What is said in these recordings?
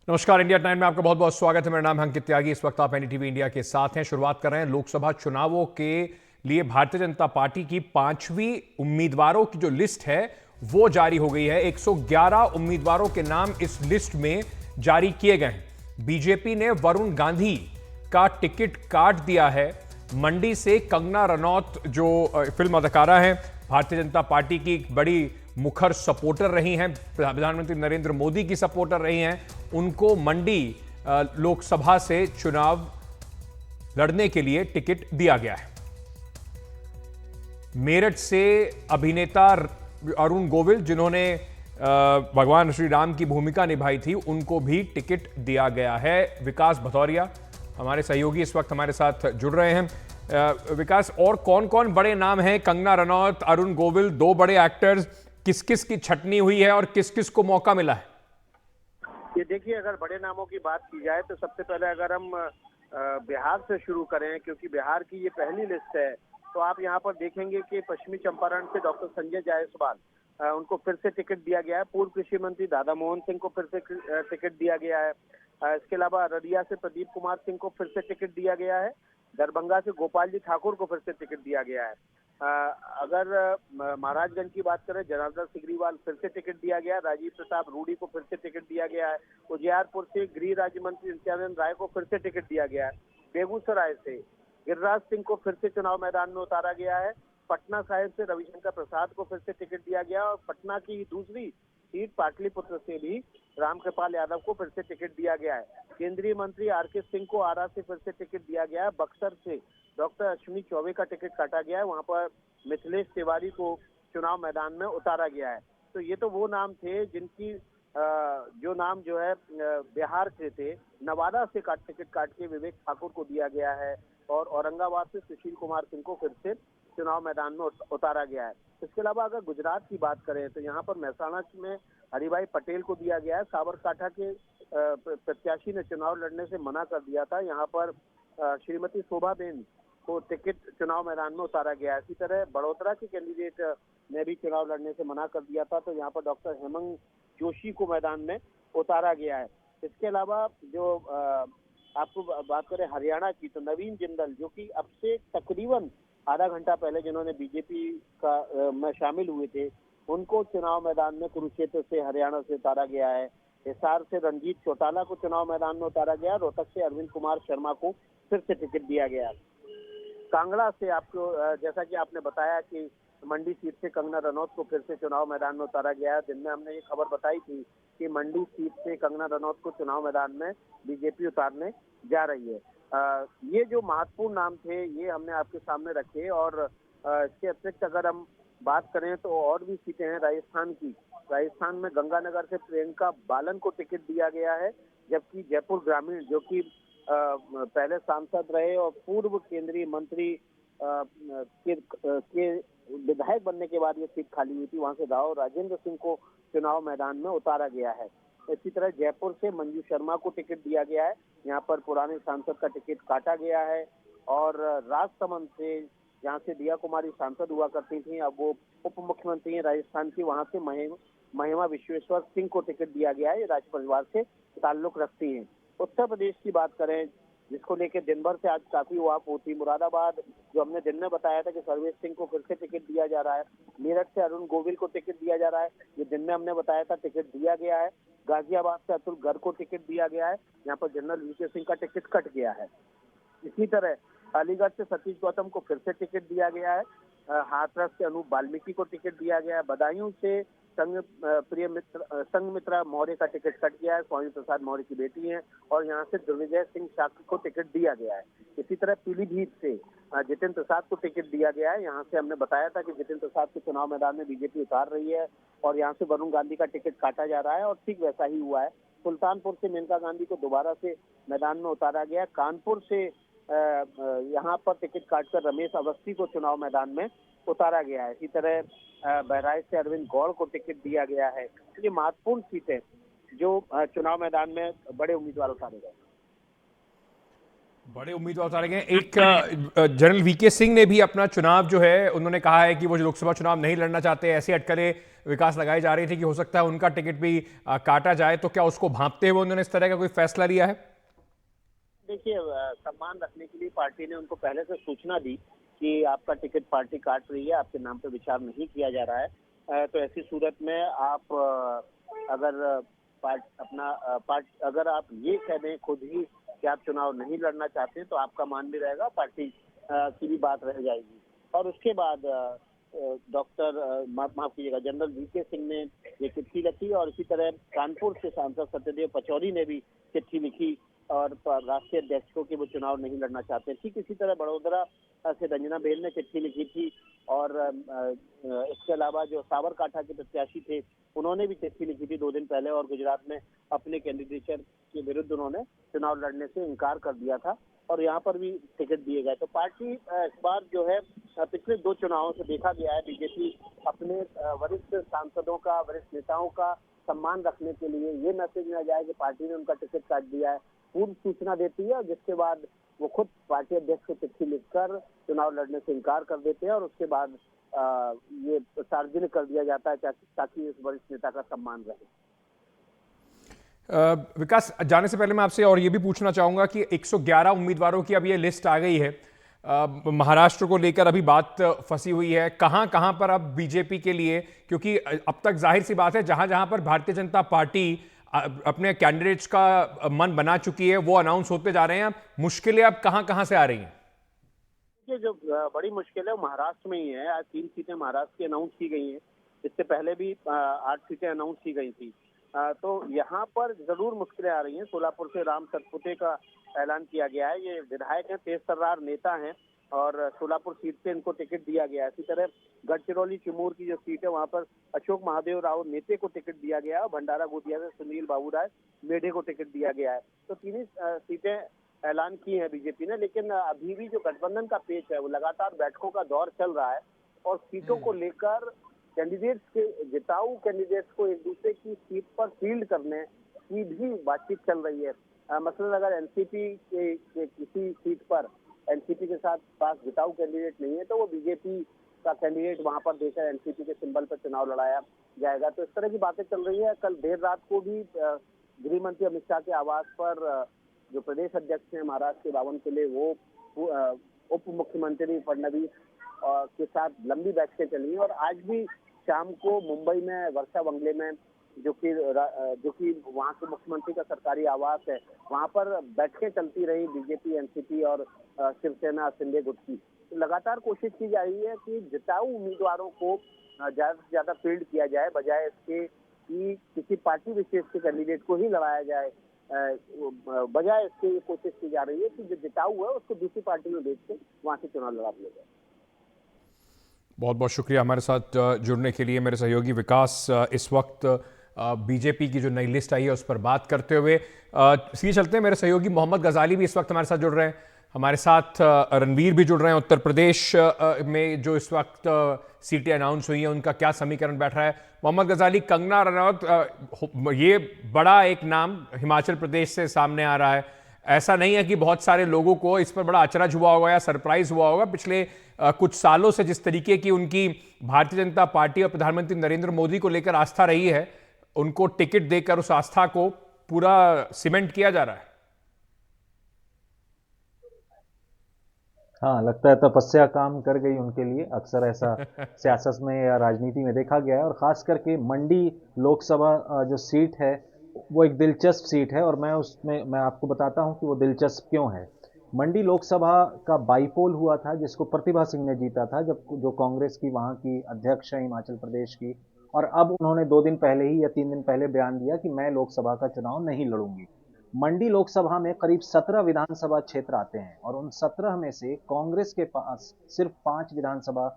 नमस्कार। India time में आपका बहुत बहुत स्वागत है। मेरा नाम है अंकित त्यागी। इस वक्त आप एनडीटीवी इंडिया के साथ हैं। शुरुआत कर रहे हैं लोकसभा चुनावों के लिए भारतीय जनता पार्टी की 5वीं उम्मीदवारों की जो लिस्ट है वो जारी हो गई है। 111 उम्मीदवारों के नाम इस लिस्ट में जारी किए गए हैं। बीजेपी ने वरुण गांधी का टिकट काट दिया है। मंडी से कंगना रनौत जो फिल्म अदाकारा है, भारतीय जनता पार्टी की एक बड़ी मुखर सपोर्टर रही हैं, प्रधानमंत्री नरेंद्र मोदी की सपोर्टर रही हैं, उनको मंडी लोकसभा से चुनाव लड़ने के लिए टिकट दिया गया है। मेरठ से अभिनेता अरुण गोविल, जिन्होंने भगवान श्री राम की भूमिका निभाई थी, उनको भी टिकट दिया गया है। विकास भदौरिया हमारे सहयोगी इस वक्त हमारे साथ जुड़ रहे हैं। विकास, और कौन कौन बड़े नाम हैं? कंगना रनौत, अरुण गोविल, दो बड़े एक्टर्स, किस किस की छटनी हुई है और किस किस को मौका मिला है? ये देखिए, अगर बड़े नामों की बात की जाए तो सबसे पहले अगर हम बिहार से शुरू करें, क्योंकि बिहार की ये पहली लिस्ट है, तो आप यहाँ पर देखेंगे कि पश्चिमी चंपारण से डॉक्टर संजय जायसवाल, उनको फिर से टिकट दिया गया है। पूर्व कृषि मंत्री दादा मोहन सिंह को फिर से टिकट दिया गया है। इसके अलावा अररिया से प्रदीप कुमार सिंह को फिर से टिकट दिया गया है। दरभंगा से गोपाल जी ठाकुर को फिर से टिकट दिया गया है। अगर महाराजगंज की बात करें, जनार्दन सिग्रीवाल फिर से टिकट दिया गया। राजीव प्रताप रूडी को फिर से टिकट दिया गया है। उजियारपुर से गृह राज्य मंत्री नित्यानंद राय को फिर से टिकट दिया गया है। बेगूसराय से गिरिराज सिंह को फिर से चुनाव मैदान में उतारा गया है। पटना साहिब से रविशंकर प्रसाद को फिर से टिकट दिया गया और पटना की दूसरी सीट पाटलिपुत्र से भी रामकृपाल यादव को फिर से टिकट दिया गया है। केंद्रीय मंत्री आरके सिंह को आरा से फिर से टिकट दिया गया है। बक्सर से डॉक्टर अश्विनी चौबे का टिकट काटा गया है, वहां पर मिथिलेश तिवारी को चुनाव मैदान में उतारा गया है। तो ये तो वो नाम थे जिनकी जो नाम जो है बिहार से थे। नवादा से टिकट काट के विवेक ठाकुर को दिया गया है और औरंगाबाद से सुशील कुमार सिंह को फिर से चुनाव मैदान में उतारा गया है। इसके अलावा अगर गुजरात की बात करें तो यहाँ पर महसाणा में हरिभाई पटेल को दिया गया है। साबरकांठा के प्रत्याशी ने चुनाव लड़ने से मना कर दिया था। यहाँ पर श्रीमती शोभाबेन को टिकट चुनाव मैदान में उतारा गया है। इसी तरह बड़ोदरा के कैंडिडेट ने भी चुनाव लड़ने से मना कर दिया था, तो यहाँ पर डॉक्टर हेमंत जोशी को मैदान में उतारा गया है। इसके अलावा जो आपको बात करें हरियाणा की, तो नवीन जिंदल, जो कि अब से तकरीबन आधा घंटा पहले जिन्होंने बीजेपी का में शामिल हुए थे, उनको चुनाव मैदान में कुरुक्षेत्र से हरियाणा से उतारा गया है। हिसार से रंजीत चौटाला को चुनाव मैदान में उतारा गया। रोहतक से अरविंद कुमार शर्मा को फिर से टिकट दिया गया। कांगड़ा से आपको जैसा कि आपने बताया कि मंडी सीट से कंगना रनौत को फिर से चुनाव मैदान में उतारा गया है। दिन में हमने ये खबर बताई थी कि मंडी सीट से कंगना रनौत को चुनाव मैदान में बीजेपी उतारने जा रही है। ये जो महत्वपूर्ण नाम थे ये हमने आपके सामने रखे। और इसके अतिरिक्त अगर हम बात करें तो और भी सीटें हैं राजस्थान की। राजस्थान में गंगानगर से प्रियंका बालन को टिकट दिया गया है, जबकि जयपुर ग्रामीण, जो कि पहले सांसद रहे और पूर्व केंद्रीय मंत्री के विधायक बनने के बाद ये सीट खाली हुई थी, वहां से राव राजेंद्र सिंह को चुनाव मैदान में उतारा गया है। इसी तरह जयपुर से मंजू शर्मा को टिकट दिया गया है। यहाँ पर पुराने सांसद का टिकट काटा गया है। और राजसमंद से, जहाँ से दिया कुमारी सांसद हुआ करती थी, अब वो उप मुख्यमंत्री हैं राजस्थान की, वहां से महिमा विश्वेश्वर सिंह को टिकट दिया गया है। ये राज परिवार से ताल्लुक रखती हैं। उत्तर प्रदेश की बात करें, जिसको लेकर दिन भर से आज काफी वाप होती, मुरादाबाद, जो हमने दिन में बताया था कि सर्वेश सिंह को फिर से टिकट दिया जा रहा है। मेरठ से अरुण गोविल को टिकट दिया जा रहा है, ये दिन में हमने बताया था टिकट दिया गया है। गाजियाबाद से अतुल गर्ग को टिकट दिया गया है, यहाँ पर जनरल वीके सिंह का टिकट कट गया है। इसी तरह अलीगढ़ से सतीश गौतम को फिर से टिकट दिया गया है। हाथरस से अनूप वाल्मीकि को टिकट दिया गया है। बदायूं से संघमित्रा मौर्य का टिकट कट गया है, स्वामी प्रसाद मौर्य की बेटी है, और यहाँ से दुर्विजय सिंह शाक्य को टिकट दिया गया है। इसी तरह पीलीभीत से जितेंद्र प्रसाद को टिकट दिया गया है। यहाँ से हमने बताया था कि जितेंद्र प्रसाद को चुनाव मैदान में बीजेपी उतार रही है और यहाँ से वरुण गांधी का टिकट काटा जा रहा है, और ठीक वैसा ही हुआ है। सुल्तानपुर से मेनका गांधी को दोबारा से मैदान में उतारा गया। कानपुर से यहाँ पर टिकट काटकर रमेश अवस्थी को चुनाव मैदान में उतारा गया है। इसी तरह बहराइच से अरविंद गौड़ को टिकट दिया गया है। ये महत्वपूर्ण सीटें जो चुनाव मैदान में बड़े उम्मीदवार उतारे गए। बड़े उम्मीदवार उतारे गए। एक जनरल वीके सिंह ने भी अपना चुनाव जो है उन्होंने कहा है कि वो जो लोकसभा चुनाव नहीं लड़ना चाहते। ऐसी अटकलें विकास लगाई जा रही थी कि हो सकता है उनका टिकट भी काटा जाए, तो क्या उसको भांपते हुए उन्होंने इस तरह का कोई फैसला लिया है? देखिए, सम्मान रखने के लिए पार्टी ने उनको पहले से सूचना दी कि आपका टिकट पार्टी काट रही है, आपके नाम पे विचार नहीं किया जा रहा है। तो ऐसी सूरत में आप अगर अगर आप ये कह दें खुद ही कि आप चुनाव नहीं लड़ना चाहते हैं, तो आपका मान भी रहेगा, पार्टी की भी बात रह जाएगी। और उसके बाद माफ कीजिएगा, जनरल वीके सिंह ने ये चिट्ठी लिखी, और इसी तरह कानपुर से सांसद सत्यदेव पचौरी ने भी चिट्ठी लिखी और राष्ट्रीय अध्यक्ष को कि वो चुनाव नहीं लड़ना चाहते। ठीक इसी तरह बड़ोदरा से रंजना बेल ने चिट्ठी लिखी थी, और इसके अलावा जो साबरकांठा के प्रत्याशी थे उन्होंने भी चिट्ठी लिखी थी 2 दिन पहले, और गुजरात में अपने कैंडिडेचर के विरुद्ध उन्होंने चुनाव लड़ने से इनकार कर दिया था, और यहाँ पर भी टिकट दिए गए। तो पार्टी इस बार जो है, पिछले 2 चुनावों से देखा गया है, बीजेपी अपने वरिष्ठ सांसदों का, वरिष्ठ नेताओं का सम्मान रखने के लिए ये मैसेज न जाए कि पार्टी ने उनका टिकट काट दिया है, पूर्व सूचना देती है, जिसके बाद वो खुद पार्टी अध्यक्ष को चिट्ठी लिखकर चुनाव लड़ने से इनकार कर देते हैं, और उसके बाद ये सार्वजनिक कर दिया जाता है ताकि इस वरिष्ठ नेता का सम्मान रहे। विकास, जाने से पहले मैं आपसे और ये भी पूछना चाहूंगा कि 111 उम्मीदवारों की अब ये लिस्ट आ गई है। महाराष्ट्र को लेकर अभी बात फंसी हुई है, कहां कहां पर अब बीजेपी के लिए, क्योंकि अब तक जाहिर सी बात है जहां जहां पर भारतीय जनता पार्टी अपने कैंडिडेट्स का मन बना चुकी है वो अनाउंस होते जा रहे हैं, मुश्किलें अब कहां कहां से आ रही हैं? ये जो बड़ी मुश्किल है वो महाराष्ट्र में ही है। आज 3 सीटें महाराष्ट्र की अनाउंस की गई हैं, इससे पहले भी 8 सीटें अनाउंस की गई थी। तो यहाँ पर जरूर मुश्किलें आ रही हैं। सोलापुर से राम सतपुते का ऐलान किया गया है, ये विधायक हैं, तेज तर्रार नेता हैं, और सोलापुर सीट से इनको टिकट दिया गया है। इसी तरह गढ़चिरौली चिमूर की जो सीट है वहाँ पर अशोक महादेव राव नेते को टिकट दिया गया है, और भंडारा गोदिया से सुनील बाबू राय मेढे को टिकट दिया गया है। तो 3 सीटें ऐलान की है बीजेपी ने, लेकिन अभी भी जो गठबंधन का पेच है वो लगातार बैठकों का दौर चल रहा है, और सीटों को लेकर कैंडिडेट्स के, जिताऊ कैंडिडेट्स को एक दूसरे की सीट पर फील्ड करने की भी बातचीत चल रही है। मसलन अगर एनसीपी के किसी सीट पर एनसीपी के साथ पास जिताऊ कैंडिडेट नहीं है, तो वो बीजेपी का कैंडिडेट वहां पर देकर एनसीपी के सिंबल पर चुनाव लड़ाया जाएगा। तो इस तरह की बातें चल रही है। कल देर रात को भी गृह मंत्री अमित शाह के आवास पर जो प्रदेश अध्यक्ष हैं महाराष्ट्र के 52 किले, वो उप मुख्यमंत्री फडणवीस के साथ लंबी बैठकें चली, और आज भी शाम को मुंबई में वर्षा बंगले में, जो कि वहाँ के मुख्यमंत्री का सरकारी आवास है, वहाँ पर बैठकें चलती रही बीजेपी, एनसीपी और शिवसेना शिंदे गुट की। तो लगातार कोशिश की जा रही है कि जिताऊ उम्मीदवारों को ज्यादा से ज्यादा फील्ड किया जाए, बजाय इसके कि किसी पार्टी विशेष के कैंडिडेट को ही लड़ाया जाए। बजाय इसके ये कोशिश की जा रही है कि जो जिताऊ है उसको दूसरी पार्टी में भेज के वहां से चुनाव लड़ा दिया जाए। बहुत बहुत शुक्रिया हमारे साथ जुड़ने के लिए मेरे सहयोगी विकास। इस वक्त बीजेपी की जो नई लिस्ट आई है उस पर बात करते हुए सीधे चलते हैं। मेरे सहयोगी मोहम्मद गजाली भी इस वक्त हमारे साथ जुड़ रहे हैं, हमारे साथ रणवीर भी जुड़ रहे हैं। उत्तर प्रदेश में जो इस वक्त सीटें अनाउंस हुई हैं उनका क्या समीकरण बैठ रहा है? मोहम्मद गजाली, कंगना रनौत, ये बड़ा एक नाम हिमाचल प्रदेश से सामने आ रहा है। ऐसा नहीं है कि बहुत सारे लोगों को इस पर बड़ा अचरज हुआ होगा या सरप्राइज हुआ होगा। पिछले कुछ सालों से जिस तरीके की उनकी भारतीय जनता पार्टी और प्रधानमंत्री नरेंद्र मोदी को लेकर आस्था रही है, उनको टिकट देकर उस आस्था को पूरा सीमेंट किया जा रहा है। हाँ, लगता है तपस्या काम कर गई उनके लिए। अक्सर ऐसा सियासत में या राजनीति में देखा गया है, और खास करके मंडी लोकसभा जो सीट है वो एक दिलचस्प सीट है, और मैं आपको बताता हूं कि वो दिलचस्प क्यों है। मंडी लोकसभा का बाईपोल हुआ था जिसको प्रतिभा सिंह ने जीता था, जब जो कांग्रेस की वहां की अध्यक्ष है हिमाचल प्रदेश की, और अब उन्होंने 2 दिन पहले ही या 3 दिन पहले बयान दिया कि मैं लोकसभा का चुनाव नहीं लड़ूंगी। मंडी लोकसभा में करीब 17 विधानसभा क्षेत्र आते हैं, और उन 17 में से कांग्रेस के पास सिर्फ 5 विधानसभा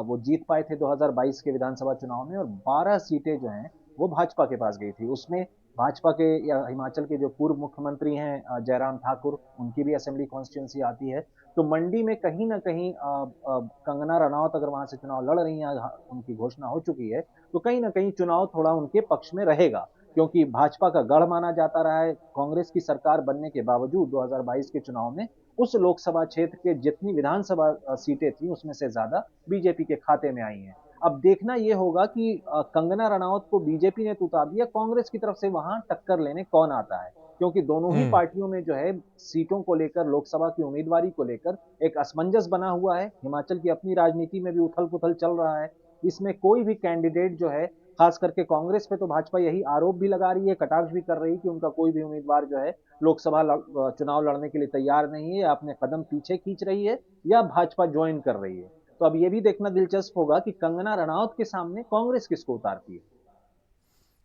वो जीत पाए थे 2022 के विधानसभा चुनाव में, और 12 सीटें जो हैं वो भाजपा के पास गई थी। उसमें भाजपा के या हिमाचल के जो पूर्व मुख्यमंत्री हैं जयराम ठाकुर, उनकी भी असेंबली कॉन्स्टिट्यूंसी आती है। तो मंडी में कहीं ना कहीं कंगना रनौत अगर वहां से चुनाव लड़ रही हैं, उनकी घोषणा हो चुकी है, तो कहीं ना कहीं चुनाव थोड़ा उनके पक्ष में रहेगा। क्योंकि भाजपा का गढ़ माना जाता रहा है। कांग्रेस की सरकार बनने के बावजूद 2022 के चुनाव में उस लोकसभा क्षेत्र के जितनी विधानसभा सीटें थी उसमें से ज्यादा बीजेपी के खाते में आई हैं। अब देखना यह होगा कि कंगना रनौत को बीजेपी ने तो उतार दिया, कांग्रेस की तरफ से वहां टक्कर लेने कौन आता है, क्योंकि दोनों ही पार्टियों में जो है सीटों को लेकर, लोकसभा की उम्मीदवारी को लेकर एक असमंजस बना हुआ है। हिमाचल की अपनी राजनीति में भी उथल पुथल चल रहा है। इसमें कोई भी कैंडिडेट जो है, खास करके कांग्रेस पे तो भाजपा यही आरोप भी लगा रही है, कटाक्ष भी कर रही है कि उनका कोई भी उम्मीदवार जो है लोकसभा चुनाव लड़ने के लिए तैयार नहीं है, या अपने कदम पीछे खींच रही है, या भाजपा ज्वाइन कर रही है। तो अब यह भी देखना दिलचस्प होगा कि कंगना रनौत के सामने कांग्रेस किसको उतारती है।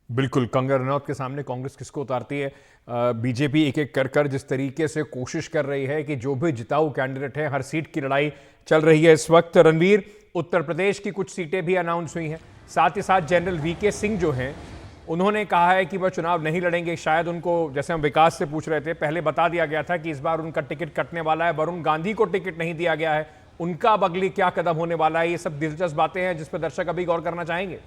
बिल्कुल, कंगना रनौत के सामने कांग्रेस किसको उतारती है। बीजेपी एक एक कर कर जिस तरीके से कोशिश कर रही है कि जो भी जिताऊ कैंडिडेट है, हर सीट की लड़ाई चल रही है इस वक्त। रणवीर, उत्तर प्रदेश की कुछ सीटें भी अनाउंस हुई हैं, साथ ही साथ जनरल वीके सिंह जो हैं उन्होंने कहा है कि वह चुनाव नहीं लड़ेंगे। शायद उनको, जैसे हम विकास से पूछ रहे थे, पहले बता दिया गया था कि इस बार उनका टिकट कटने वाला है। वरुण गांधी को टिकट नहीं दिया गया है, उनका अब अगली क्या कदम होने वाला है, ये सब दिलचस्प बातें हैं जिस पर दर्शक अभी गौर करना चाहेंगे।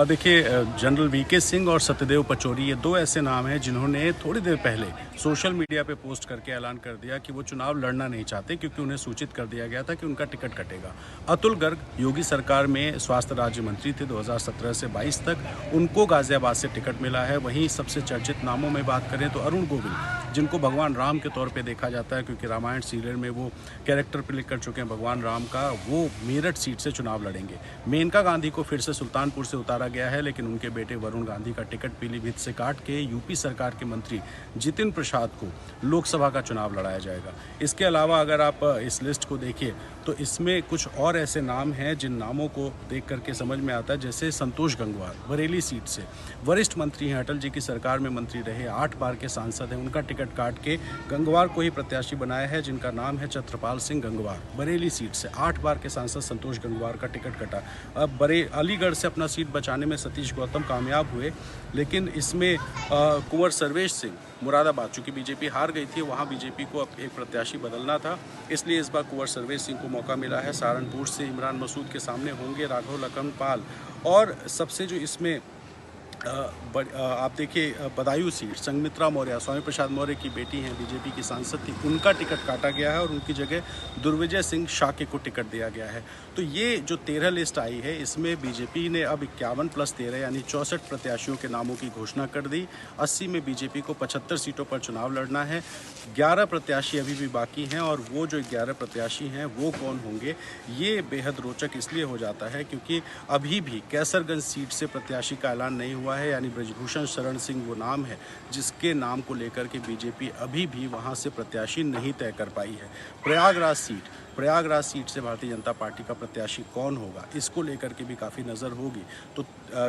देखिए, जनरल वीके सिंह और सत्यदेव पचौरी, ये दो ऐसे नाम हैं जिन्होंने थोड़ी देर पहले सोशल मीडिया पे पोस्ट करके ऐलान कर दिया कि वो चुनाव लड़ना नहीं चाहते, क्योंकि उन्हें सूचित कर दिया गया था कि उनका टिकट कटेगा। अतुल गर्ग योगी सरकार में स्वास्थ्य राज्य मंत्री थे 2017 से 22 तक, उनको गाजियाबाद से टिकट मिला है। वहीं सबसे चर्चित नामों में बात करें तो अरुण गोविल, जिनको भगवान राम के तौर पर देखा जाता है, क्योंकि रामायण सीरियल में वो कैरेक्टर प्ले कर चुके हैं भगवान राम का, वो मेरठ सीट से चुनाव लड़ेंगे। मेनका गांधी को फिर से सुल्तानपुर से उतारा गया है, लेकिन उनके बेटे वरुण गांधी का टिकट पीलीभीत से काट के यूपी सरकार के मंत्री जितिन प्रसाद को लोकसभा का चुनाव लड़ाया जाएगा। इसके अलावा अगर आप इस लिस्ट को देखिए तो इसमें कुछ और ऐसे नाम हैं जिन नामों को देख करके समझ में आता है, जैसे संतोष गंगवार बरेली सीट से, वरिष्ठ मंत्री हैं, अटल जी की सरकार में मंत्री रहे, 8 बार के सांसद हैं, उनका टिकट काट के गंगवार को ही प्रत्याशी बनाया है, जिनका नाम है छत्रपाल सिंह गंगवार। बरेली सीट से 8 बार के सांसद संतोष गंगवार का टिकट कटा। अब अलीगढ़ से अपना सीट बचाने में सतीश गौतम कामयाब हुए, लेकिन इसमें कुंवर सर्वेश सिंह मुरादाबाद, चूंकि बीजेपी हार गई थी, वहां बीजेपी को अब एक प्रत्याशी बदलना था, इसलिए इस बार कुंवर सर्वेश सिंह को मौका मिला है। सहारनपुर से इमरान मसूद के सामने होंगे राघव लखन पाल। और सबसे जो इसमें आप देखिए, बदायूं सीट, संघमित्रा मौर्य, स्वामी प्रसाद मौर्य की बेटी हैं, बीजेपी की सांसद थी, उनका टिकट काटा गया है और उनकी जगह दुर्विजय सिंह शाक्य को टिकट दिया गया है। तो ये जो 13 लिस्ट आई है, इसमें बीजेपी ने अब 51 + 13 यानी 64 प्रत्याशियों के नामों की घोषणा कर दी। 80 में बीजेपी को 75 सीटों पर चुनाव लड़ना है। 11 प्रत्याशी अभी भी बाकी हैं, और वो जो 11 प्रत्याशी हैं वो कौन होंगे, ये बेहद रोचक इसलिए हो जाता है क्योंकि अभी भी कैसरगंज सीट से प्रत्याशी का ऐलान नहीं हुआ है, यानी ब्रजभूषण शरण सिंह वो नाम है जिसके नाम को लेकर के बीजेपी अभी भी वहां से प्रत्याशी नहीं तय कर पाई है। प्रयागराज सीट से भारतीय जनता पार्टी का प्रत्याशी कौन होगा, इसको लेकर के भी काफ़ी नज़र होगी। तो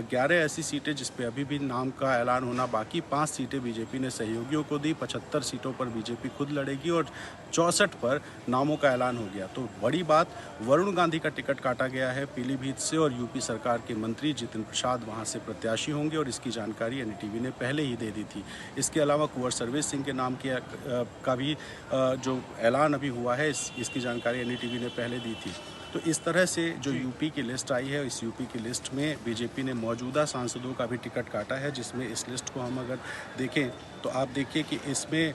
11 ऐसी सीटें जिस पे अभी भी नाम का ऐलान होना बाकी, 5 सीटें बीजेपी ने सहयोगियों को दी, 75 सीटों पर बीजेपी खुद लड़ेगी और 64 पर नामों का ऐलान हो गया। तो बड़ी बात, वरुण गांधी का टिकट काटा गया है पीलीभीत से, और यूपी सरकार के मंत्री जितिन प्रसाद वहाँ से प्रत्याशी होंगे, और इसकी जानकारी एनडीटीवी ने पहले ही दे दी थी। इसके अलावा कुंवर सर्वेश सिंह के नाम का भी जो ऐलान अभी हुआ है, इसकी जानकारी एनडीटीवी ने पहले दी थी। तो इस तरह से जो यूपी की लिस्ट आई है, इस यूपी की लिस्ट में बीजेपी ने मौजूदा सांसदों का भी टिकट काटा है, जिसमें इस लिस्ट को हम अगर देखें तो आप देखिए कि इसमें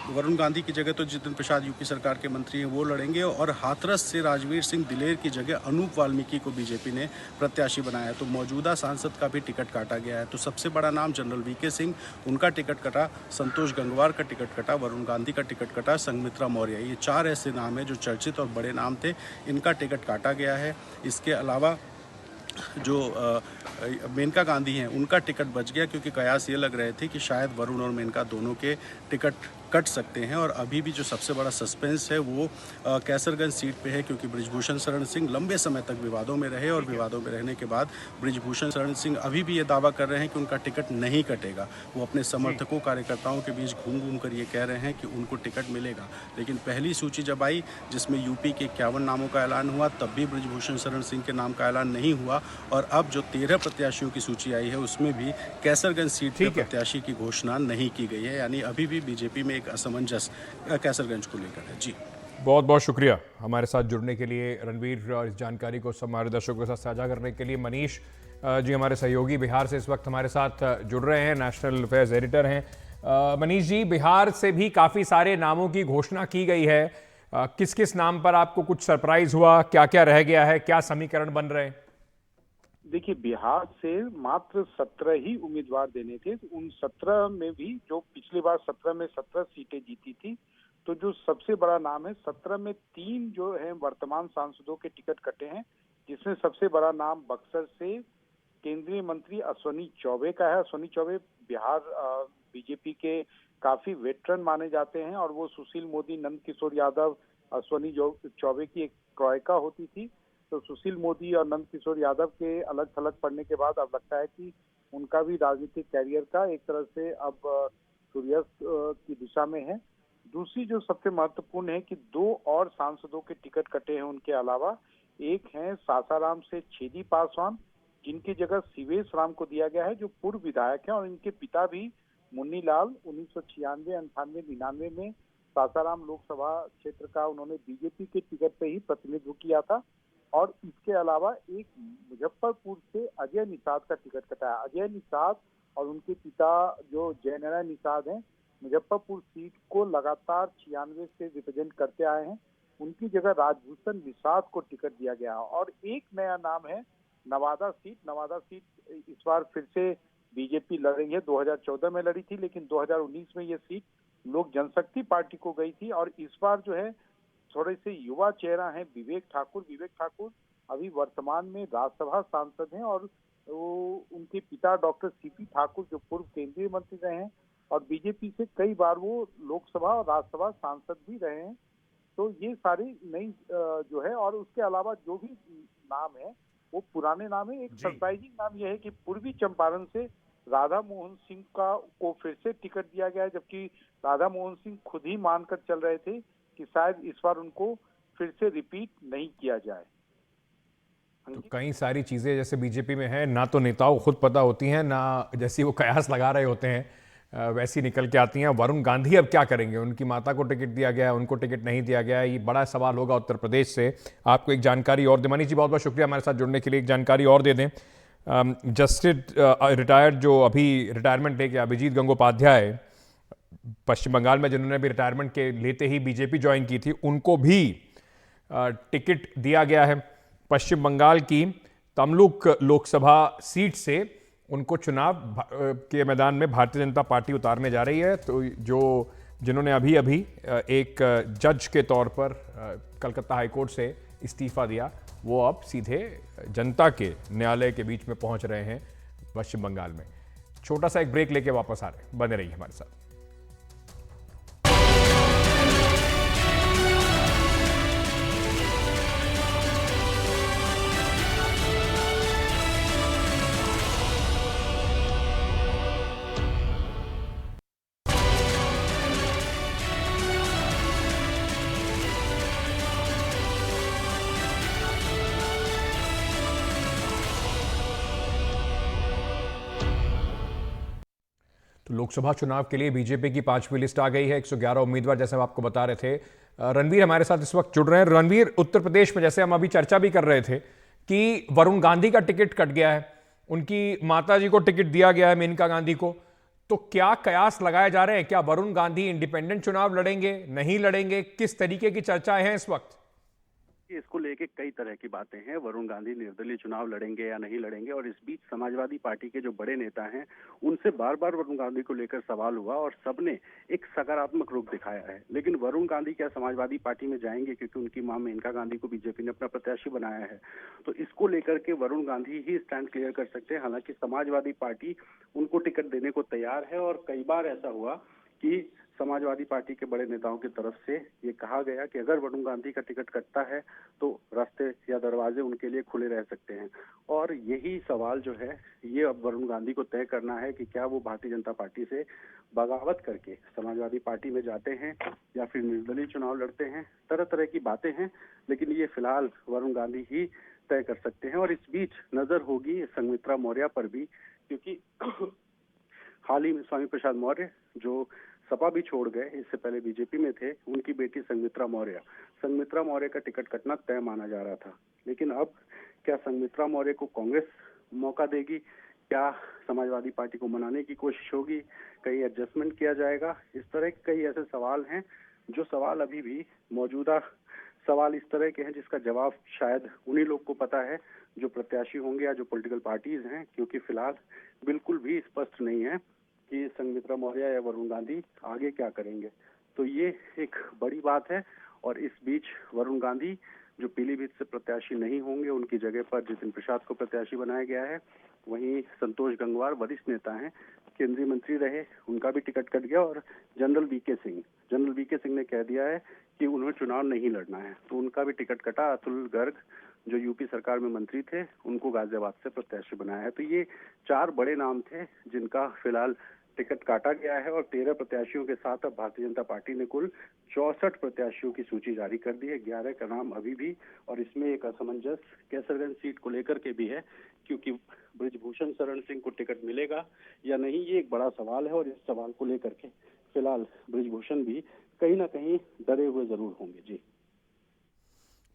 वरुण गांधी की जगह तो जितिन प्रसाद यूपी सरकार के मंत्री हैं, वो लड़ेंगे, और हाथरस से राजवीर सिंह दिलेर की जगह अनूप वाल्मीकि को बीजेपी ने प्रत्याशी बनाया है। तो मौजूदा सांसद का भी टिकट काटा गया है। तो सबसे बड़ा नाम जनरल वीके सिंह, उनका टिकट कटा, संतोष गंगवार का टिकट कटा, वरुण गांधी का टिकट कटा, संघमित्रा मौर्य, ये 4 ऐसे नाम हैं जो चर्चित और बड़े नाम थे, इनका टिकट काटा गया है। इसके अलावा जो मेनका गांधी हैं, उनका टिकट बच गया, क्योंकि कयास ये लग रहे थे कि शायद वरुण और मेनका दोनों के टिकट कट सकते हैं। और अभी भी जो सबसे बड़ा सस्पेंस है वो कैसरगंज सीट पे है, क्योंकि ब्रिजभूषण शरण सिंह लंबे समय तक विवादों में रहे, और विवादों में रहने के बाद ब्रिजभूषण शरण सिंह अभी भी ये दावा कर रहे हैं कि उनका टिकट नहीं कटेगा। वो अपने समर्थकों, कार्यकर्ताओं के बीच घूम घूम कर ये कह रहे हैं कि उनको टिकट मिलेगा। लेकिन पहली सूची जब आई, जिसमें यूपी के 51 नामों का ऐलान हुआ, तब भी ब्रिजभूषण शरण सिंह के नाम का ऐलान नहीं हुआ, और अब जो 13 प्रत्याशियों की सूची आई है उसमें भी कैसरगंज सीट पर प्रत्याशी की घोषणा नहीं की गई है, यानी अभी भी बीजेपी में एक असमंजस कैसरगंज को लेकर है। जी। बहुत बहुत शुक्रिया हमारे साथ जुड़ने के लिए रणवीर, और इस जानकारी को सब हमारे दर्शकों के साथ साझा करने के लिए। मनीष जी हमारे सहयोगी बिहार से इस वक्त हमारे साथ जुड़ रहे हैं, नेशनल अफेयर्स एडिटर हैं। मनीष जी, बिहार से भी काफ़ी सारे नामों की घोषणा की गई है, किस किस नाम पर आपको कुछ सरप्राइज हुआ, क्या क्या रह गया है, क्या समीकरण बन रहे हैं? देखिए, बिहार से मात्र 17 ही उम्मीदवार देने थे। उन 17 में भी जो पिछली बार 17 में 17 सीटें जीती थी, तो जो सबसे बड़ा नाम है 17 में 3 जो है वर्तमान सांसदों के टिकट कटे हैं, जिसमें सबसे बड़ा नाम बक्सर से केंद्रीय मंत्री अश्विनी चौबे का है। अश्विनी चौबे बिहार बीजेपी के काफी वेटरन माने जाते हैं और वो सुशील मोदी, नंद किशोर यादव, अश्विनी चौबे की एक ट्रॉयका होती थी। तो सुशील मोदी और नंद किशोर यादव के अलग थलग पड़ने के बाद अब लगता है कि उनका भी राजनीतिक कैरियर का एक तरह से अब सूर्यास्त की दिशा में है। दूसरी जो सबसे महत्वपूर्ण है कि 2 और सांसदों के टिकट कटे हैं उनके अलावा। एक है सासाराम से छेदी पासवान, जिनकी जगह सीवेश राम को दिया गया है, जो पूर्व विधायक हैं, और इनके पिता भी मुन्नी लाल 1996, 98, 99 में सासाराम लोकसभा क्षेत्र का उन्होंने बीजेपी के टिकट पे ही प्रतिनिधित्व किया था। और इसके अलावा एक मुजफ्फरपुर से अजय निषाद का टिकट कटा है। अजय निषाद और उनके पिता जो जयनारायण निषाद हैं, मुजफ्फरपुर सीट को लगातार 96 से रिप्रेजेंट करते आए हैं। उनकी जगह राजभूषण निषाद को टिकट दिया गया। और एक नया नाम है नवादा सीट। नवादा सीट इस बार फिर से बीजेपी लड़ रही है। 2014 में लड़ी थी, लेकिन 2019 में ये सीट लोक जनशक्ति पार्टी को गई थी। और इस बार जो है थोड़े से युवा चेहरा है विवेक ठाकुर। विवेक ठाकुर अभी वर्तमान में राज्यसभा सांसद हैं और वो उनके पिता डॉक्टर सीपी ठाकुर जो पूर्व केंद्रीय मंत्री रहे हैं और बीजेपी से कई बार वो लोकसभा और राज्यसभा सांसद भी रहे हैं। तो ये सारी नई जो है, और उसके अलावा जो भी नाम है वो पुराने नाम है। एक सरप्राइजिंग नाम यह है कि पूर्वी चंपारण से राधा मोहन सिंह को फिर से टिकट दिया गया है, जबकि राधा मोहन सिंह खुद ही मानकर चल रहे थे कि शायद इस बार उनको फिर से रिपीट नहीं किया जाए। तो कई सारी चीज़ें जैसे बीजेपी में है, ना तो नेताओं को खुद पता होती हैं, ना जैसी वो कयास लगा रहे होते हैं वैसी निकल के आती हैं। वरुण गांधी अब क्या करेंगे? उनकी माता को टिकट दिया गया है, उनको टिकट नहीं दिया गया है, ये बड़ा सवाल होगा उत्तर प्रदेश से। आपको एक जानकारी और दे, मनीष जी बहुत बहुत शुक्रिया हमारे साथ जुड़ने के लिए। एक जानकारी और दे दें, जस्टिस रिटायर्ड जो अभी रिटायरमेंट लेके अभिजीत गंगोपाध्याय पश्चिम बंगाल में, जिन्होंने भी रिटायरमेंट के लेते ही बीजेपी ज्वाइन की थी, उनको भी टिकट दिया गया है। पश्चिम बंगाल की तमलुक लोकसभा सीट से उनको चुनाव के मैदान में भारतीय जनता पार्टी उतारने जा रही है। तो जिन्होंने अभी अभी एक जज के तौर पर कलकत्ता हाईकोर्ट से इस्तीफा दिया, वो अब सीधे जनता के न्यायालय के बीच में पहुंच रहे हैं पश्चिम बंगाल में। छोटा सा एक ब्रेक लेके वापस आ रहे हैं, बने रहिए हमारे साथ। तो लोकसभा चुनाव के लिए बीजेपी की 5वीं लिस्ट आ गई है। 111 उम्मीदवार, जैसे हम आपको बता रहे थे। रणवीर हमारे साथ इस वक्त जुड़ रहे हैं। रणवीर, उत्तर प्रदेश में जैसे हम अभी चर्चा भी कर रहे थे कि वरुण गांधी का टिकट कट गया है, उनकी माताजी को टिकट दिया गया है, मेनका गांधी को, तो क्या कयास लगाए जा रहे हैं? क्या वरुण गांधी इंडिपेंडेंट चुनाव लड़ेंगे, नहीं लड़ेंगे? किस तरीके की चर्चाएं हैं इस वक्त? इसको लेके कई तरह की बातें हैं। वरुण गांधी निर्दलीय चुनाव लड़ेंगे या नहीं लड़ेंगे, और इस बीच समाजवादी पार्टी के जो बड़े नेता हैं उनसे बार बार वरुण गांधी को लेकर सवाल हुआ और सबने एक सकारात्मक रुख दिखाया है। लेकिन वरुण गांधी क्या समाजवादी पार्टी में जाएंगे, क्योंकि उनकी मां मेनका गांधी को बीजेपी ने अपना प्रत्याशी बनाया है। तो इसको लेकर के वरुण गांधी ही स्टैंड क्लियर कर सकते हैं। हालांकि समाजवादी पार्टी उनको टिकट देने को तैयार है, और कई बार ऐसा हुआ कि समाजवादी पार्टी के बड़े नेताओं की तरफ से ये कहा गया कि अगर वरुण गांधी का टिकट कटता है तो रास्ते या दरवाजे उनके लिए खुले रह सकते हैं। और यही सवाल जो है ये अब वरुण गांधी को तय करना है कि क्या वो भारतीय जनता पार्टी से बगावत करके समाजवादी पार्टी में जाते हैं या फिर निर्दलीय चुनाव लड़ते हैं। तरह तरह की बातें हैं, लेकिन ये फिलहाल वरुण गांधी ही तय कर सकते हैं। और इस बीच नजर होगी संघमित्रा मौर्य पर भी, क्योंकि हाल ही में स्वामी प्रसाद मौर्य जो सपा भी छोड़ गए, इससे पहले बीजेपी में थे, उनकी बेटी संघमित्रा मौर्य का टिकट कटना तय माना जा रहा था। लेकिन अब क्या संघमित्रा मौर्य को कांग्रेस मौका देगी? क्या समाजवादी पार्टी को मनाने की कोशिश होगी? कहीं एडजस्टमेंट किया जाएगा? इस तरह के कई ऐसे सवाल हैं, जो सवाल अभी भी मौजूदा सवाल इस तरह के हैं जिसका जवाब शायद उन्हीं लोग को पता है जो प्रत्याशी होंगे या जो पॉलिटिकल पार्टीज हैं, क्योंकि फिलहाल बिल्कुल भी स्पष्ट नहीं है कि संघमित्रा मौर्य या वरुण गांधी आगे क्या करेंगे। तो ये एक बड़ी बात है। और इस बीच वरुण गांधी जो पीलीभीत से प्रत्याशी नहीं होंगे, उनकी जगह पर जितिन प्रसाद को प्रत्याशी बनाया गया है। वहीं संतोष गंगवार वरिष्ठ नेता हैं, केंद्रीय मंत्री रहे, उनका भी टिकट कट गया। और जनरल वीके सिंह ने कह दिया है कि उन्हें चुनाव नहीं लड़ना है, तो उनका भी टिकट कटा। अतुल गर्ग जो यूपी सरकार में मंत्री थे, उनको गाजियाबाद से प्रत्याशी बनाया है। तो ये 4 बड़े नाम थे जिनका फिलहाल टिकट काटा गया है। और 13 प्रत्याशियों के साथ अब भारतीय जनता पार्टी ने कुल 64 प्रत्याशियों की सूची जारी कर दी है। 11 का नाम अभी भी, और इसमें एक असमंजस कैसरगंज सीट को लेकर के भी है, क्योंकि ब्रिजभूषण शरण सिंह को टिकट मिलेगा या नहीं, ये एक बड़ा सवाल है। और इस सवाल को लेकर के फिलहाल ब्रिजभूषण भी कहीं ना कहीं डरे हुए जरूर होंगे। जी,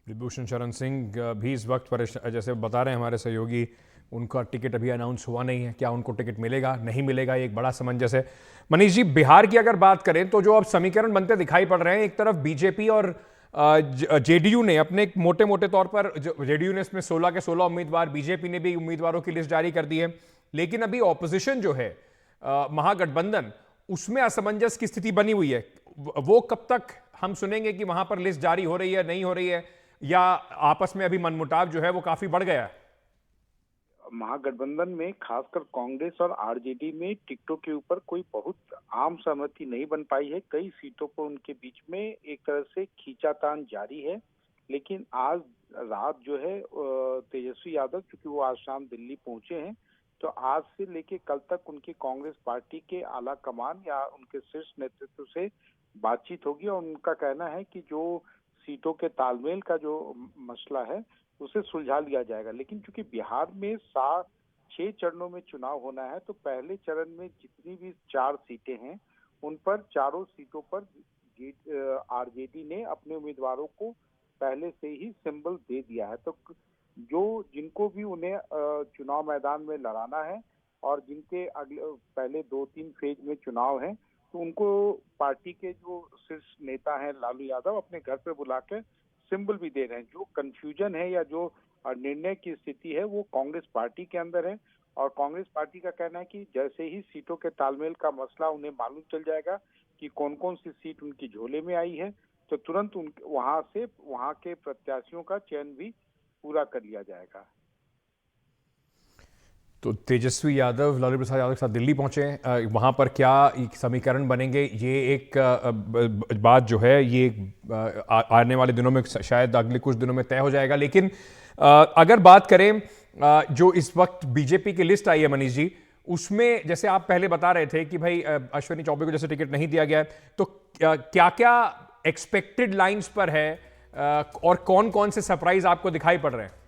ब्रिजभूषण शरण सिंह भी इस वक्त परेशान, जैसे बता रहे हैं हमारे सहयोगी, उनका टिकट अभी अनाउंस हुआ नहीं है। क्या उनको टिकट मिलेगा, नहीं मिलेगा, ये एक बड़ा समंजस है। मनीष जी, बिहार की अगर बात करें तो जो अब समीकरण बनते दिखाई पड़ रहे हैं, एक तरफ बीजेपी और जेडीयू ने अपने मोटे मोटे तौर पर, जेडीयू ने इसमें 16 के 16 उम्मीदवार, बीजेपी ने भी उम्मीदवारों की लिस्ट जारी कर दी है। लेकिन अभी ऑपोजिशन जो है, महागठबंधन, उसमें असमंजस की स्थिति बनी हुई है। वो कब तक हम सुनेंगे कि वहां पर लिस्ट जारी हो रही है, नहीं हो रही है, या आपस में अभी मनमुटाव जो है वो काफी बढ़ गया है? महागठबंधन में खासकर कांग्रेस और आरजेडी में टिकटों के ऊपर कोई बहुत आम सहमति नहीं बन पाई है। कई सीटों पर उनके बीच में एक तरह से खींचातान जारी है। लेकिन आज रात जो है तेजस्वी यादव, क्योंकि वो आज शाम दिल्ली पहुंचे हैं, तो आज से लेके कल तक उनकी कांग्रेस पार्टी के आला कमान या उनके शीर्ष नेतृत्व से बातचीत होगी। और उनका कहना है कि जो सीटों के तालमेल का जो मसला है उसे सुलझा लिया जाएगा। लेकिन चूंकि बिहार में 6 चरणों में चुनाव होना है, तो पहले चरण में जितनी भी 4 सीटें हैं, उन पर चारों सीटों पर आरजेडी ने अपने उम्मीदवारों को पहले से ही सिंबल दे दिया है। तो जो जिनको भी उन्हें चुनाव मैदान में लड़ाना है और जिनके अगले पहले 2-3 फेज में चुनाव है, तो उनको पार्टी के जो शीर्ष नेता हैं लालू यादव अपने घर पे बुलाकर सिंबल भी दे रहे हैं। जो कंफ्यूजन है या जो निर्णय की स्थिति है वो कांग्रेस पार्टी के अंदर है। और कांग्रेस पार्टी का कहना है कि जैसे ही सीटों के तालमेल का मसला उन्हें मालूम चल जाएगा कि कौन कौन सी सीट उनकी झोले में आई है, तो तुरंत वहां के प्रत्याशियों का चयन भी पूरा कर लिया जाएगा। तो तेजस्वी यादव, लालू प्रसाद यादव के साथ दिल्ली पहुंचे, वहां पर क्या समीकरण बनेंगे, ये एक बात जो है ये आने वाले दिनों में, शायद अगले कुछ दिनों में तय हो जाएगा। लेकिन अगर बात करें जो इस वक्त बीजेपी की लिस्ट आई है मनीष जी, उसमें जैसे आप पहले बता रहे थे कि भाई अश्विनी चौबे को जैसे टिकट नहीं दिया गया है, तो क्या क्या एक्सपेक्टेड लाइंस पर है और कौन कौन से सरप्राइज आपको दिखाई पड़ रहे हैं?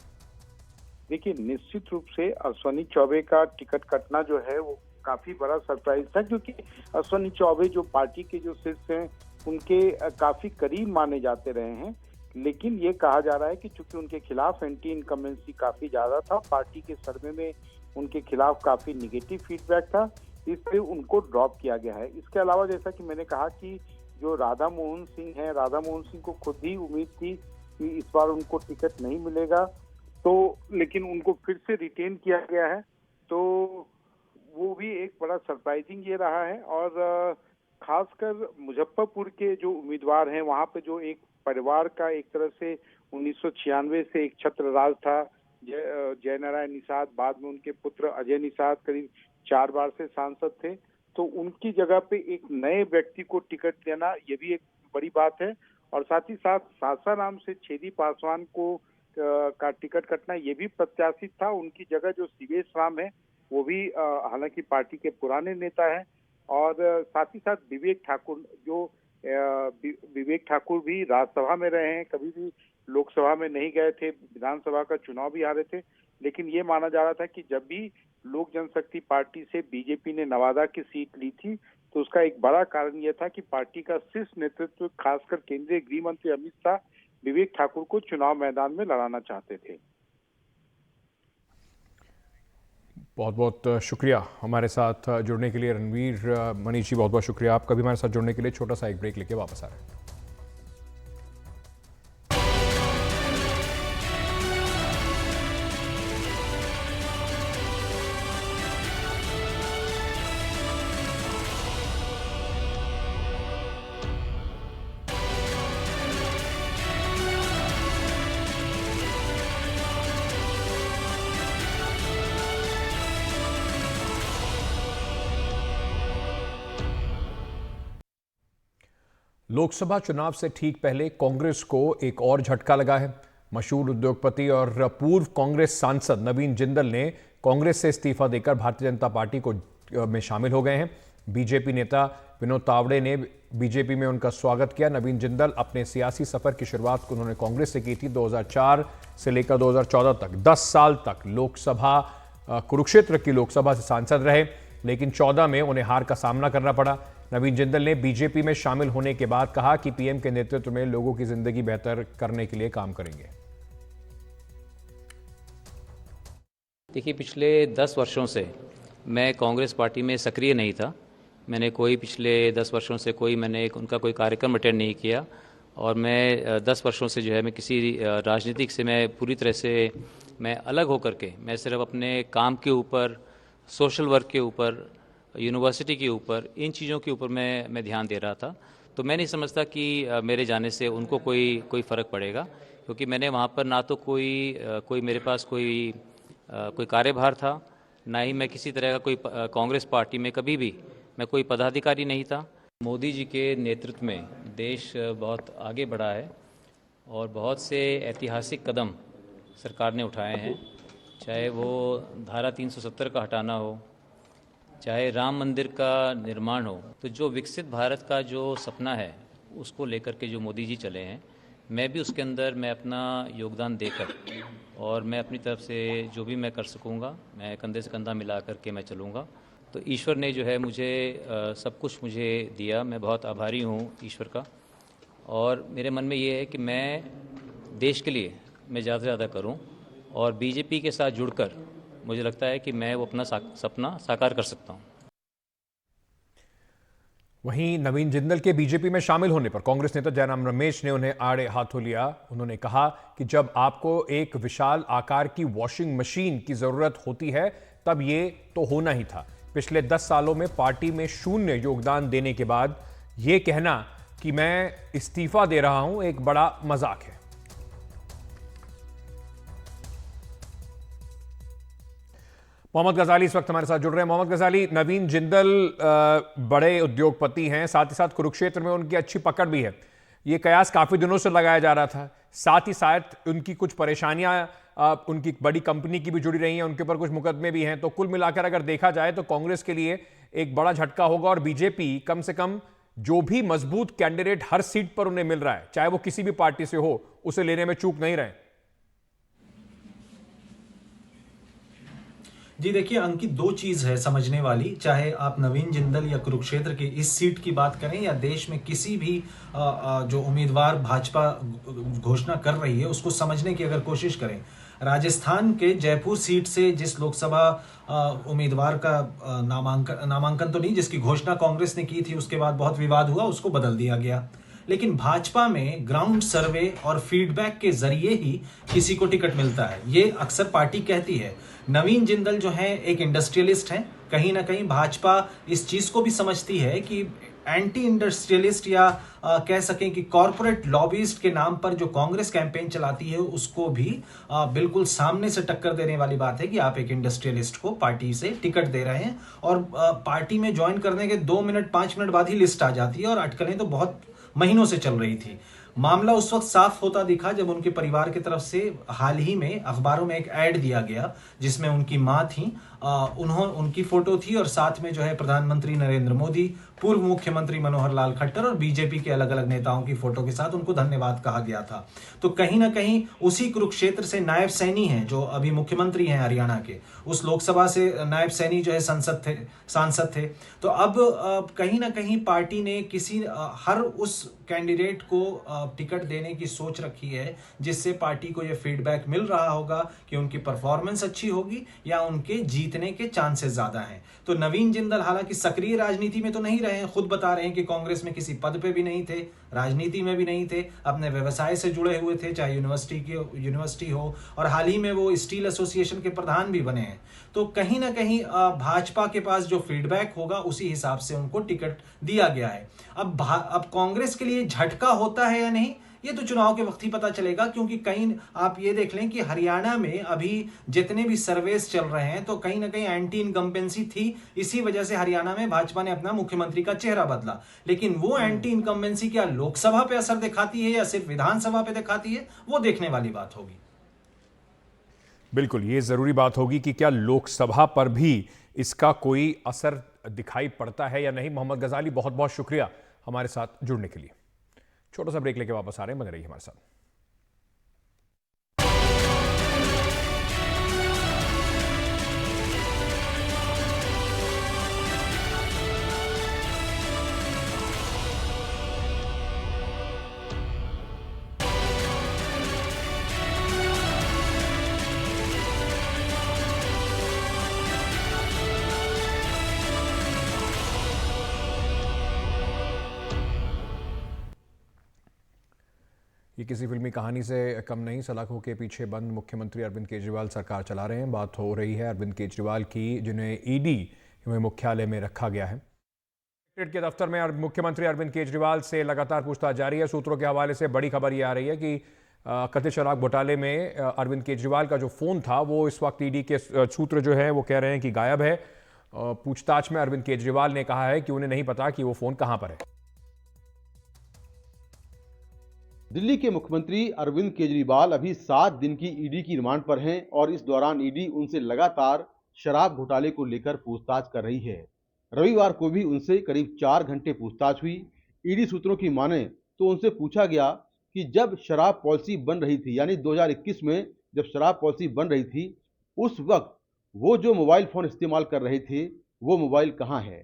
देखिए, निश्चित रूप से अश्विनी चौबे का टिकट कटना जो है वो काफी बड़ा सरप्राइज था, क्योंकि अश्विनी चौबे जो पार्टी के जो शीर्ष हैं उनके काफी करीब माने जाते रहे हैं। लेकिन ये कहा जा रहा है कि चूंकि उनके खिलाफ एंटी इनकम्बेंसी काफी ज्यादा था, पार्टी के सर्वे में उनके खिलाफ काफी निगेटिव फीडबैक था, इसलिए उनको ड्रॉप किया गया है। इसके अलावा जैसा कि मैंने कहा कि जो राधा मोहन सिंह है, राधा मोहन सिंह को खुद ही उम्मीद थी कि इस बार उनको टिकट नहीं मिलेगा, तो लेकिन उनको फिर से रिटेन किया गया है। तो वो भी एक बड़ा सरप्राइजिंग ये रहा है। और खासकर मुजफ्फरपुर के जो उम्मीदवार हैं, वहाँ पे जो एक परिवार का एक तरह से 1996 से एक छत्र राज था, जय नारायण निषाद, बाद में उनके पुत्र अजय निषाद करीब 4 बार से सांसद थे, तो उनकी जगह पे एक नए व्यक्ति को टिकट देना ये भी एक बड़ी बात है। और साथ ही साथ सासाराम से छेदी पासवान को का टिकट कटना ये भी प्रत्याशित था। उनकी जगह जो सीवेश राम है वो भी हालांकि पार्टी के पुराने नेता हैं। और साथ ही साथ विवेक ठाकुर भी राज्यसभा में रहे हैं, कभी भी लोकसभा में नहीं गए थे, विधानसभा का चुनाव भी हारे थे। लेकिन ये माना जा रहा था कि जब भी लोक जनशक्ति पार्टी से बीजेपी ने नवादा की सीट ली थी, तो उसका एक बड़ा कारण यह था कि पार्टी का शीर्ष नेतृत्व, खासकर केंद्रीय गृह मंत्री अमित शाह, विवेक ठाकुर को चुनाव मैदान में लड़ाना चाहते थे। बहुत बहुत शुक्रिया हमारे साथ जुड़ने के लिए रणवीर। मनीष जी, बहुत बहुत शुक्रिया आपका भी हमारे साथ जुड़ने के लिए। छोटा सा एक ब्रेक लेके वापस आ रहे हैं। लोकसभा चुनाव से ठीक पहले कांग्रेस को एक और झटका लगा है। मशहूर उद्योगपति और पूर्व कांग्रेस सांसद नवीन जिंदल ने कांग्रेस से इस्तीफा देकर भारतीय जनता पार्टी में शामिल हो गए हैं। बीजेपी नेता विनोद तावड़े ने बीजेपी में उनका स्वागत किया। नवीन जिंदल अपने सियासी सफर की शुरुआत उन्होंने कांग्रेस से की थी। 2004 से लेकर 2014 तक 10 साल तक लोकसभा कुरुक्षेत्र की लोकसभा से सांसद रहे, लेकिन 14 में उन्हें हार का सामना करना पड़ा। नवीन जिंदल ने बीजेपी में शामिल होने के बाद कहा कि पीएम के नेतृत्व में लोगों की जिंदगी बेहतर करने के लिए काम करेंगे। देखिए, पिछले 10 वर्षों से मैं कांग्रेस पार्टी में सक्रिय नहीं था। मैंने कोई पिछले 10 वर्षों से मैंने उनका कोई कार्यक्रम अटेंड नहीं किया, और मैं 10 वर्षों से जो है मैं किसी राजनीतिक से मैं पूरी तरह से मैं अलग होकर के मैं सिर्फ अपने काम के ऊपर, सोशल वर्क के ऊपर, यूनिवर्सिटी के ऊपर, इन चीज़ों के ऊपर मैं ध्यान दे रहा था। तो मैं नहीं समझता कि मेरे जाने से उनको कोई फ़र्क पड़ेगा, क्योंकि मैंने वहाँ पर ना तो कोई मेरे पास कोई कार्यभार था, ना ही मैं किसी तरह का कोई कांग्रेस पार्टी में कभी भी मैं कोई पदाधिकारी नहीं था। मोदी जी के नेतृत्व में देश बहुत आगे बढ़ा है और बहुत से ऐतिहासिक कदम सरकार ने उठाए हैं, चाहे वो धारा 370 का हटाना हो, चाहे राम मंदिर का निर्माण हो। तो जो विकसित भारत का जो सपना है उसको लेकर के जो मोदी जी चले हैं, मैं भी उसके अंदर मैं अपना योगदान देकर और मैं अपनी तरफ से जो भी मैं कर सकूँगा, मैं कंधे से कंधा मिला करके मैं चलूँगा। तो ईश्वर ने जो है मुझे सब कुछ मुझे दिया, मैं बहुत आभारी हूँ ईश्वर का। और मेरे मन में ये है कि मैं देश के लिए मैं ज़्यादा से ज़्यादा करूँ, और बीजेपी के साथ जुड़कर मुझे लगता है कि मैं वो अपना सपना साकार कर सकता हूँ। वहीं नवीन जिंदल के बीजेपी में शामिल होने पर कांग्रेस नेता जयराम रमेश ने उन्हें आड़े हाथों लिया। उन्होंने कहा कि जब आपको एक विशाल आकार की वॉशिंग मशीन की जरूरत होती है तब ये तो होना ही था। पिछले 10 सालों में पार्टी में शून्य योगदान देने के बाद ये कहना कि मैं इस्तीफा दे रहा हूं एक बड़ा मजाक है। मोहम्मद गजाली इस वक्त हमारे साथ जुड़ रहे हैं। मोहम्मद गजाली, नवीन जिंदल बड़े उद्योगपति हैं, साथ ही साथ कुरुक्षेत्र में उनकी अच्छी पकड़ भी है। ये कयास काफी दिनों से लगाया जा रहा था। साथ ही साथ उनकी कुछ परेशानियां उनकी बड़ी कंपनी की भी जुड़ी रही हैं, उनके ऊपर कुछ मुकदमे भी हैं। तो कुल मिलाकर अगर देखा जाए तो कांग्रेस के लिए एक बड़ा झटका होगा, और बीजेपी कम से कम जो भी मजबूत कैंडिडेट हर सीट पर उन्हें मिल रहा है, चाहे वो किसी भी पार्टी से हो, उसे लेने में चूक नहीं रहे। जी देखिए अंकित, दो चीज है समझने वाली, चाहे आप नवीन जिंदल या कुरुक्षेत्र की इस सीट की बात करें या देश में किसी भी जो उम्मीदवार भाजपा घोषणा कर रही है उसको समझने की अगर कोशिश करें। राजस्थान के जयपुर सीट से जिस लोकसभा उम्मीदवार का नामांकन तो नहीं, जिसकी घोषणा कांग्रेस ने की थी, उसके बाद बहुत विवाद हुआ, उसको बदल दिया गया। लेकिन भाजपा में ग्राउंड सर्वे और फीडबैक के जरिए ही किसी को टिकट मिलता है, ये अक्सर पार्टी कहती है। नवीन जिंदल जो है एक इंडस्ट्रियलिस्ट हैं, कहीं ना कहीं भाजपा इस चीज को भी समझती है कि एंटी इंडस्ट्रियलिस्ट या कह सकें कि कॉरपोरेट लॉबिस्ट के नाम पर जो कांग्रेस कैंपेन चलाती है उसको भी बिल्कुल सामने से टक्कर देने वाली बात है कि आप एक इंडस्ट्रियलिस्ट को पार्टी से टिकट दे रहे हैं। और पार्टी में ज्वाइन करने के 2 मिनट 5 मिनट बाद ही लिस्ट आ जाती है, और अटकलें तो बहुत महीनों से चल रही थी। मामला उस वक्त साफ होता दिखा जब उनके परिवार की तरफ से हाल ही में अखबारों में एक ऐड दिया गया जिसमें उनकी मां थी उनकी फोटो थी और साथ में जो है प्रधानमंत्री नरेंद्र मोदी, पूर्व मुख्यमंत्री मनोहर लाल खट्टर और बीजेपी के अलग अलग नेताओं की फोटो के साथ उनको धन्यवाद कहा गया था। तो कहीं ना कहीं उसी कुरुक्षेत्र से नायब सैनी हैं जो अभी मुख्यमंत्री हैं हरियाणा के, उस लोकसभा से नायब सैनी जो है सांसद थे। तो अब कहीं ना कहीं पार्टी ने हर उस कैंडिडेट को टिकट देने की सोच रखी है जिससे पार्टी को यह फीडबैक मिल रहा होगा कि उनकी परफॉर्मेंस अच्छी होगी या उनके जीतने के चांसेस ज्यादा हैं। तो नवीन जिंदल हालांकि सक्रिय राजनीति में तो नहीं रहे हैं, खुद बता रहे हैं कि कांग्रेस में किसी पद पे भी नहीं थे, राजनीति में भी नहीं थे, अपने व्यवसाय से जुड़े हुए थे, चाहे यूनिवर्सिटी हो, और हाल ही में वो स्टील एसोसिएशन के प्रधान भी बने हैं। तो कहीं ना कहीं भाजपा के पास जो फीडबैक होगा उसी हिसाब से उनको टिकट दिया गया है। अब कांग्रेस के लिए झटका होता है या नहीं, ये तो चुनाव के वक्त ही पता चलेगा, क्योंकि कहीं आप ये देख लें कि हरियाणा में अभी जितने भी सर्वेस चल रहे हैं तो कहीं ना कहीं एंटी इनकम्बेंसी थी, इसी वजह से हरियाणा में भाजपा ने अपना मुख्यमंत्री का चेहरा बदला। लेकिन वो एंटी इनकम्बेंसी क्या लोकसभा पे असर दिखाती है या सिर्फ विधानसभा पे दिखाती है, वो देखने वाली बात होगी। बिल्कुल, ये जरूरी बात होगी कि क्या लोकसभा पर भी इसका कोई असर दिखाई पड़ता है या नहीं। मोहम्मद गजाली, बहुत बहुत शुक्रिया हमारे साथ जुड़ने के लिए। छोटा सा ब्रेक लेके वापस आ रहे हैं, बने रहिए हमारे साथ। ये किसी फिल्मी कहानी से कम नहीं। सलाखों के पीछे बंद मुख्यमंत्री अरविंद केजरीवाल सरकार चला रहे हैं। बात हो रही है अरविंद केजरीवाल की, जिन्हें ईडी में मुख्यालय में रखा गया है। के दफ्तर में मुख्यमंत्री अरविंद केजरीवाल से लगातार पूछताछ जारी है। सूत्रों के हवाले से बड़ी खबर ये आ रही है कि कथित शराब घोटाले में अरविंद केजरीवाल का जो फोन था वो इस वक्त ईडी के सूत्र जो है वो कह रहे हैं कि गायब है। पूछताछ में अरविंद केजरीवाल ने कहा है कि उन्हें नहीं पता कि वो फोन कहां पर है। दिल्ली के मुख्यमंत्री अरविंद केजरीवाल अभी 7 दिन की ईडी की रिमांड पर हैं और इस दौरान ईडी उनसे लगातार शराब घोटाले को लेकर पूछताछ कर रही है। रविवार को भी उनसे करीब 4 घंटे पूछताछ हुई। ईडी सूत्रों की माने तो उनसे पूछा गया कि जब शराब पॉलिसी बन रही थी, यानी 2021 में जब शराब पॉलिसी बन रही थी, उस वक्त वो जो मोबाइल फोन इस्तेमाल कर रहे थे वो मोबाइल कहाँ है।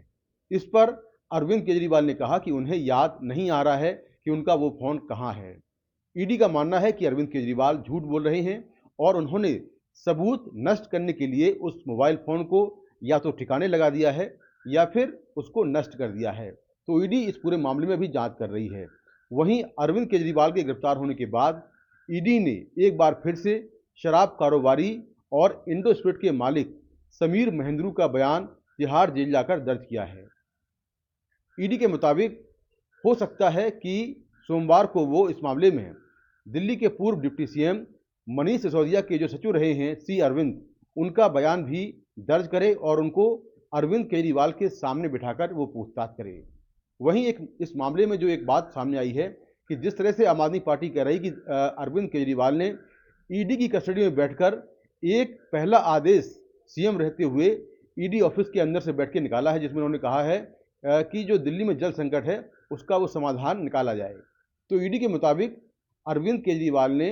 इस पर अरविंद केजरीवाल ने कहा कि उन्हें याद नहीं आ रहा है कि उनका वो फोन कहां है। ईडी का मानना है कि अरविंद केजरीवाल झूठ बोल रहे हैं और उन्होंने सबूत नष्ट करने के लिए उस मोबाइल फोन को या तो ठिकाने लगा दिया है या फिर उसको नष्ट कर दिया है। तो ईडी इस पूरे मामले में भी जांच कर रही है। वहीं अरविंद केजरीवाल के गिरफ्तार होने के बाद ईडी ने एक बार फिर से शराब कारोबारी और इंडो स्पिरिट के मालिक समीर महेंद्रू का बयान तिहाड़ जेल जाकर दर्ज किया है। ईडी के मुताबिक हो सकता है कि सोमवार को वो इस मामले में दिल्ली के पूर्व डिप्टी सीएम मनीष सिसोदिया के जो सचिव रहे हैं सी अरविंद, उनका बयान भी दर्ज करे और उनको अरविंद केजरीवाल के सामने बिठाकर वो पूछताछ करे। वहीं इस मामले में जो एक बात सामने आई है कि जिस तरह से आम आदमी पार्टी कह रही कि अरविंद केजरीवाल ने ईडी की कस्टडी में बैठकर एक पहला आदेश सीएम रहते हुए ईडी ऑफिस के अंदर से बैठ के निकाला है, जिसमें उन्होंने कहा है कि जो दिल्ली में जल संकट है उसका वो समाधान निकाला जाए। तो ईडी के मुताबिक अरविंद केजरीवाल ने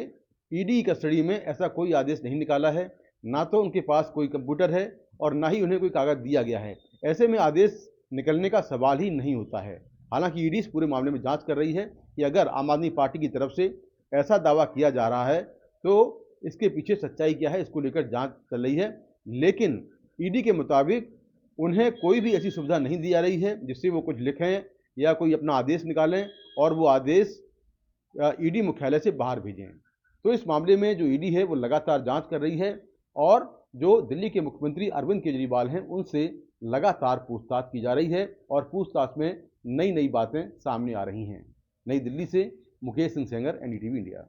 ईडी की कस्टडी में ऐसा कोई आदेश नहीं निकाला है, ना तो उनके पास कोई कंप्यूटर है और ना ही उन्हें कोई कागज दिया गया है। ऐसे में आदेश निकलने का सवाल ही नहीं होता है। हालांकि ईडी इस पूरे मामले में जांच कर रही है कि अगर आम आदमी पार्टी की तरफ से ऐसा दावा किया जा रहा है तो इसके पीछे सच्चाई क्या है, इसको लेकर जांच चल रही है। लेकिन ईडी के मुताबिक उन्हें कोई भी ऐसी सुविधा नहीं दी जा रही है जिससे वो कुछ लिखें या कोई अपना आदेश निकालें और वो आदेश ईडी मुख्यालय से बाहर भेजें। तो इस मामले में जो ईडी है वो लगातार जांच कर रही है और जो दिल्ली के मुख्यमंत्री अरविंद केजरीवाल हैं उनसे लगातार पूछताछ की जा रही है और पूछताछ में नई नई बातें सामने आ रही हैं। नई दिल्ली से मुकेश सिंह सेंगर, एनडीटीवी इंडिया।